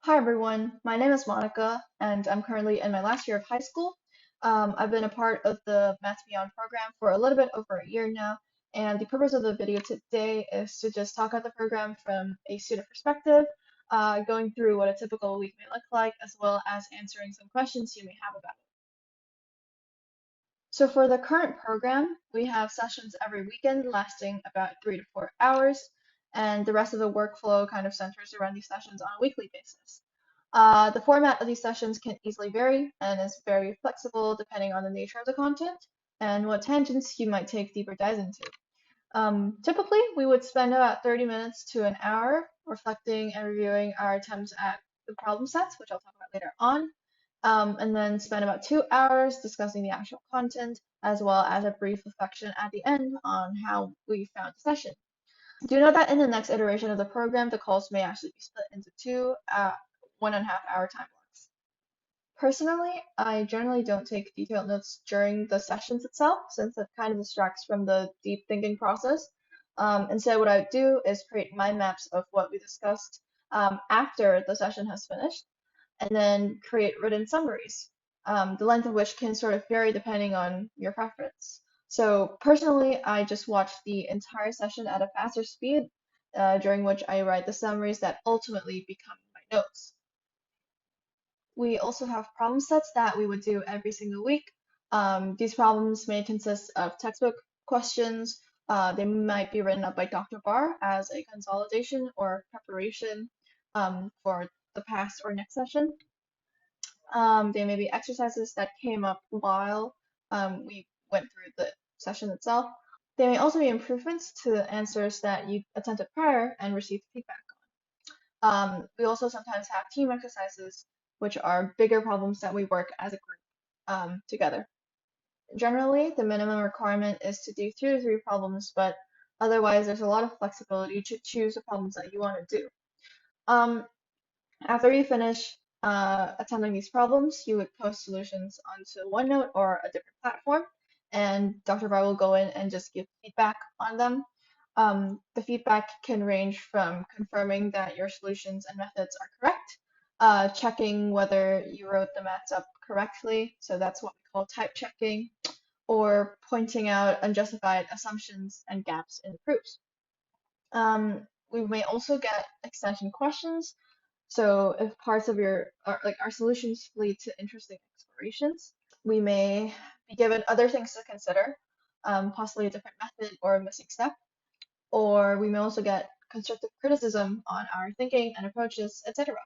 Hi everyone, my name is Monica and I'm currently in my last year of high school. I've been a part of the Maths Beyond program for a little bit over a year now, and the purpose of the video today is to just talk about the program from a student perspective, going through what a typical week may look like, as well as answering some questions you may have about it. So for the current program, we have sessions every weekend lasting about 3 to 4 hours, and the rest of the workflow kind of centers around these sessions on a weekly basis. The format of these sessions can easily vary and is very flexible depending on the nature of the content and what tangents you might take deeper dives into. Typically, we would spend about 30 minutes to an hour reflecting and reviewing our attempts at the problem sets, which I'll talk about later on, and then spend about 2 hours discussing the actual content, as well as a brief reflection at the end on how we found the session. Do note that in the next iteration of the program, the calls may actually be split into two 1.5 hour time blocks. Personally, I generally don't take detailed notes during the sessions itself, since it kind of distracts from the deep thinking process. Instead, what I do is create mind maps of what we discussed after the session has finished, and then create written summaries, the length of which can sort of vary depending on your preference. So personally, I just watch the entire session at a faster speed, during which I write the summaries that ultimately become my notes. We also have problem sets that we would do every single week. These problems may consist of textbook questions. They might be written up by Dr. Barr as a consolidation or preparation for the past or next session. They may be exercises that came up while we went through the session itself. They may also be improvements to answers that you attempted prior and received feedback on. We also sometimes have team exercises, which are bigger problems that we work as a group together. Generally, the minimum requirement is to do 2 to 3 problems, but otherwise there's a lot of flexibility to choose the problems that you want to do. After you finish attempting these problems, you would post solutions onto OneNote or a different platform, and Dr. Barr will go in and just give feedback on them. The feedback can range from confirming that your solutions and methods are correct, checking whether you wrote the maths up correctly, so that's what we call type checking, or pointing out unjustified assumptions and gaps in the proofs. We may also get extension questions. So if parts of our solutions lead to interesting explorations, we may be given other things to consider, possibly a different method or a missing step, or we may also get constructive criticism on our thinking and approaches, etc.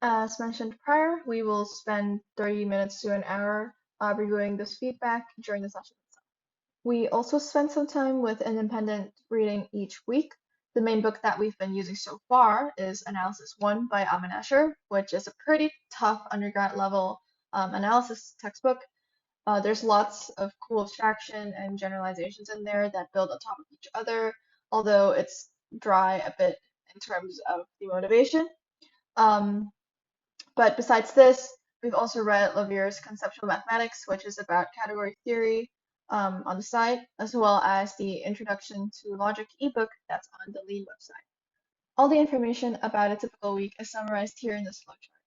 As mentioned prior, we will spend 30 minutes to an hour reviewing this feedback during the session itself. We also spend some time with independent reading each week. The main book that we've been using so far is Analysis 1 by Amin Escher, which is a pretty tough undergrad level analysis textbook. There's lots of cool abstraction and generalizations in there that build on top of each other, although it's dry a bit in terms of the motivation. But besides this, we've also read Laviere's Conceptual Mathematics, which is about category theory on the site, as well as the Introduction to Logic ebook that's on the Lean website. All the information about a typical week is summarized here in this flowchart.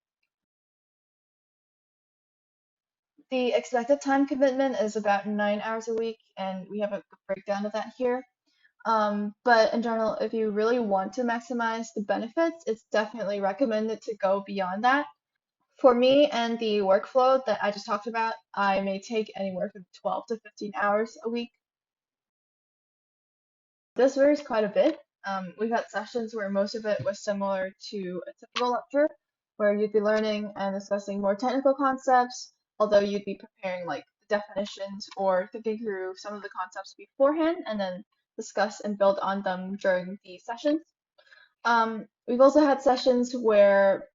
The expected time commitment is about 9 hours a week, and we have a breakdown of that here. But in general, if you really want to maximize the benefits, it's definitely recommended to go beyond that. For me and the workflow that I just talked about, I may take anywhere from 12 to 15 hours a week. This varies quite a bit. We've had sessions where most of it was similar to a typical lecture, where you'd be learning and discussing more technical concepts, although you'd be preparing like the definitions or thinking through some of the concepts beforehand and then discuss and build on them during the sessions. We've also had sessions where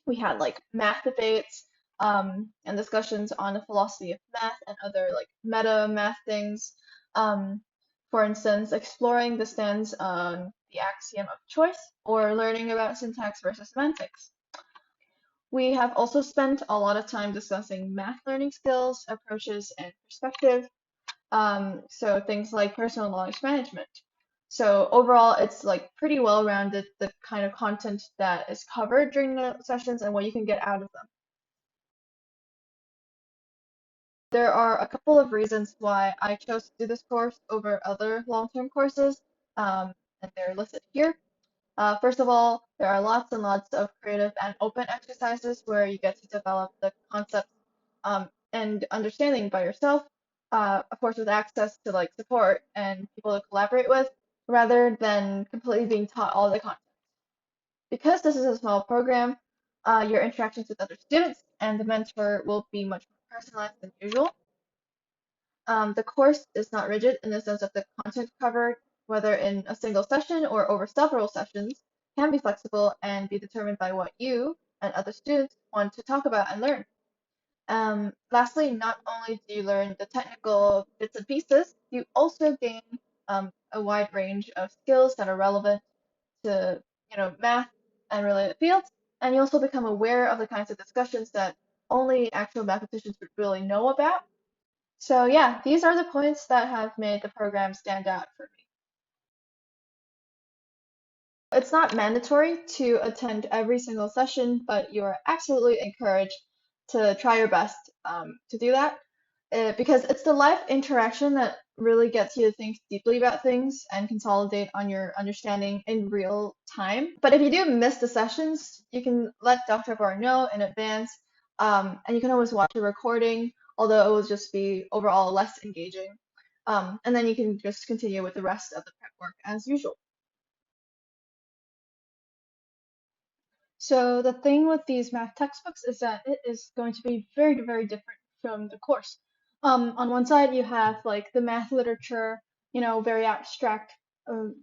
we had like math debates and discussions on the philosophy of math and other like meta math things. For instance, exploring the stance on the axiom of choice or learning about syntax versus semantics. We have also spent a lot of time discussing math learning skills, approaches, and perspective. So things like personal knowledge management. So overall, it's like pretty well-rounded, the kind of content that is covered during the sessions and what you can get out of them. There are a couple of reasons why I chose to do this course over other long-term courses, and they're listed here. First of all, there are lots and lots of creative and open exercises where you get to develop the concepts and understanding by yourself, of course, with access to like support and people to collaborate with, rather than completely being taught all the content. Because this is a small program, your interactions with other students and the mentor will be much more personalized than usual. The course is not rigid in the sense that the content covered, whether in a single session or over several sessions, can be flexible and be determined by what you and other students want to talk about and learn. Lastly, not only do you learn the technical bits and pieces, you also gain a wide range of skills that are relevant to, math and related fields, and you also become aware of the kinds of discussions that only actual mathematicians would really know about. So yeah, these are the points that have made the program stand out for me. It's not mandatory to attend every single session, but you are absolutely encouraged to try your best to do that because it's the live interaction that really gets you to think deeply about things and consolidate on your understanding in real time. But if you do miss the sessions, you can let Dr. Barr know in advance, and you can always watch the recording, although it will just be overall less engaging. And then you can just continue with the rest of the prep work as usual. So the thing with these math textbooks is that it is going to be very, very different from the course. On one side, you have like the math literature, very abstract,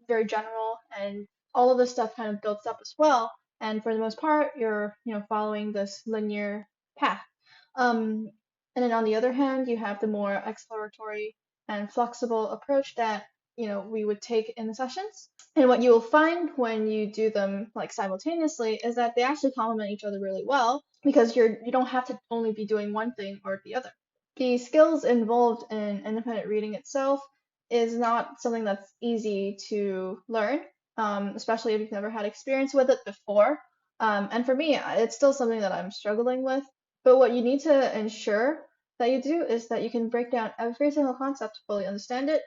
very general, and all of this stuff kind of builds up as well. And for the most part, you're, following this linear path. Um, and then on the other hand, you have the more exploratory and flexible approach that, we would take in the sessions. And what you will find when you do them like simultaneously is that they actually complement each other really well because you don't have to only be doing one thing or the other. The skills involved in independent reading itself is not something that's easy to learn, especially if you've never had experience with it before. And for me, it's still something that I'm struggling with. But what you need to ensure that you do is that you can break down every single concept to fully understand it,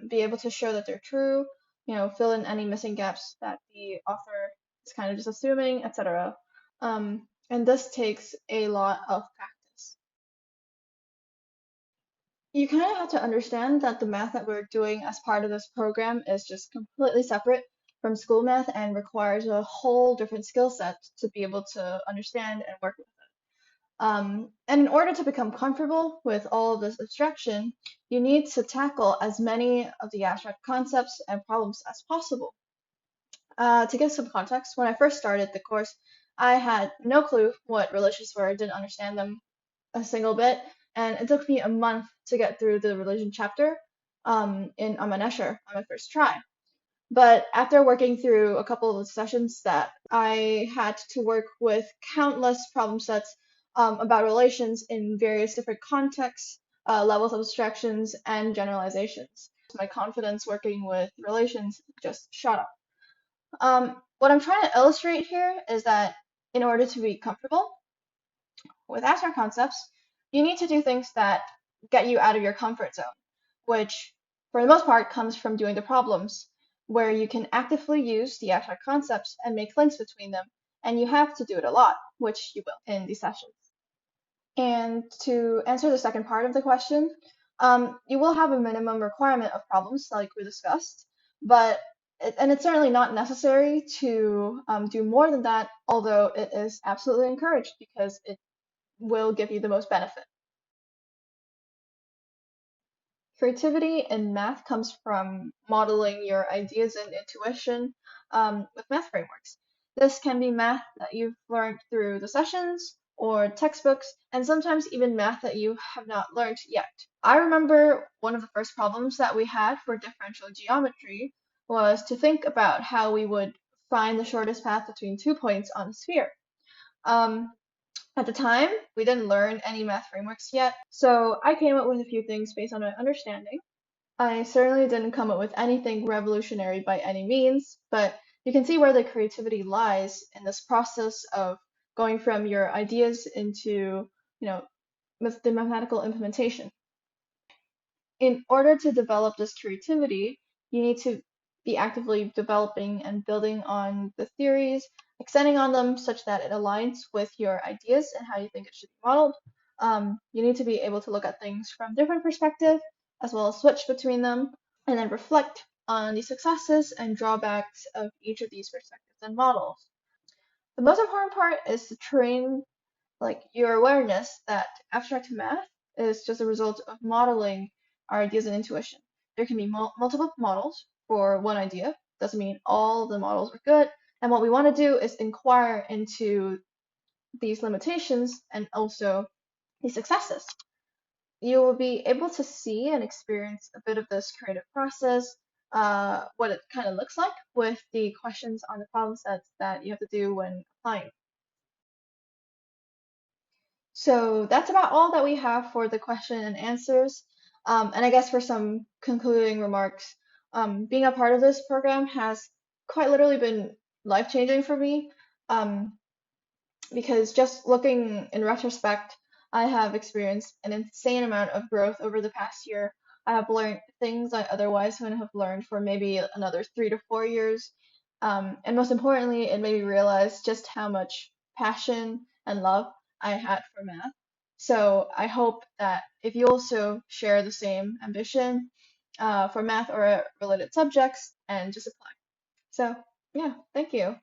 be able to show that they're true, fill in any missing gaps that the author is kind of just assuming, etc. And this takes a lot of practice. You kind of have to understand that the math that we're doing as part of this program is just completely separate from school math and requires a whole different skill set to be able to understand and work with it. And in order to become comfortable with all of this abstraction, you need to tackle as many of the abstract concepts and problems as possible. To give some context, when I first started the course, I had no clue what religions were, didn't understand them a single bit, and it took me a month to get through the religion chapter in Aman Escher on my first try. But after working through a couple of sessions that I had to work with countless problem sets about relations in various different contexts, levels of abstractions, and generalizations. My confidence working with relations just shot up. What I'm trying to illustrate here is that in order to be comfortable with abstract concepts, you need to do things that get you out of your comfort zone, which for the most part comes from doing the problems, where you can actively use the abstract concepts and make links between them, and you have to do it a lot, which you will in these sessions. And to answer the second part of the question, you will have a minimum requirement of problems like we discussed, but and it's certainly not necessary to do more than that, although it is absolutely encouraged because it will give you the most benefit. Creativity in math comes from modeling your ideas and intuition with math frameworks. This can be math that you've learned through the sessions or textbooks, and sometimes even math that you have not learned yet. I remember one of the first problems that we had for differential geometry was to think about how we would find the shortest path between 2 points on a sphere. Um, At the time, we didn't learn any math frameworks yet, so I came up with a few things based on my understanding. I certainly didn't come up with anything revolutionary by any means, but you can see where the creativity lies in this process of going from your ideas into, you know, the mathematical implementation. In order to develop this creativity, you need to be actively developing and building on the theories, extending on them such that it aligns with your ideas and how you think it should be modeled. You need to be able to look at things from different perspectives, as well as switch between them, and then reflect on the successes and drawbacks of each of these perspectives and models. The most important part is to train your awareness that abstract math is just a result of modeling our ideas and intuition. There can be multiple models for one idea. Doesn't mean all the models are good. And what we want to do is inquire into these limitations and also the successes. You will be able to see and experience a bit of this creative process, what it kind of looks like with the questions on the problem sets that you have to do when applying. So that's about all that we have for the question and answers. And I guess for some concluding remarks, being a part of this program has quite literally been life-changing for me. Um, because just looking in retrospect, I have experienced an insane amount of growth over the past year. I have learned things I otherwise wouldn't have learned for maybe another 3 to 4 years. And most importantly, it made me realize just how much passion and love I had for math. So I hope that if you also share the same ambition for math or related subjects and just apply. So yeah, thank you.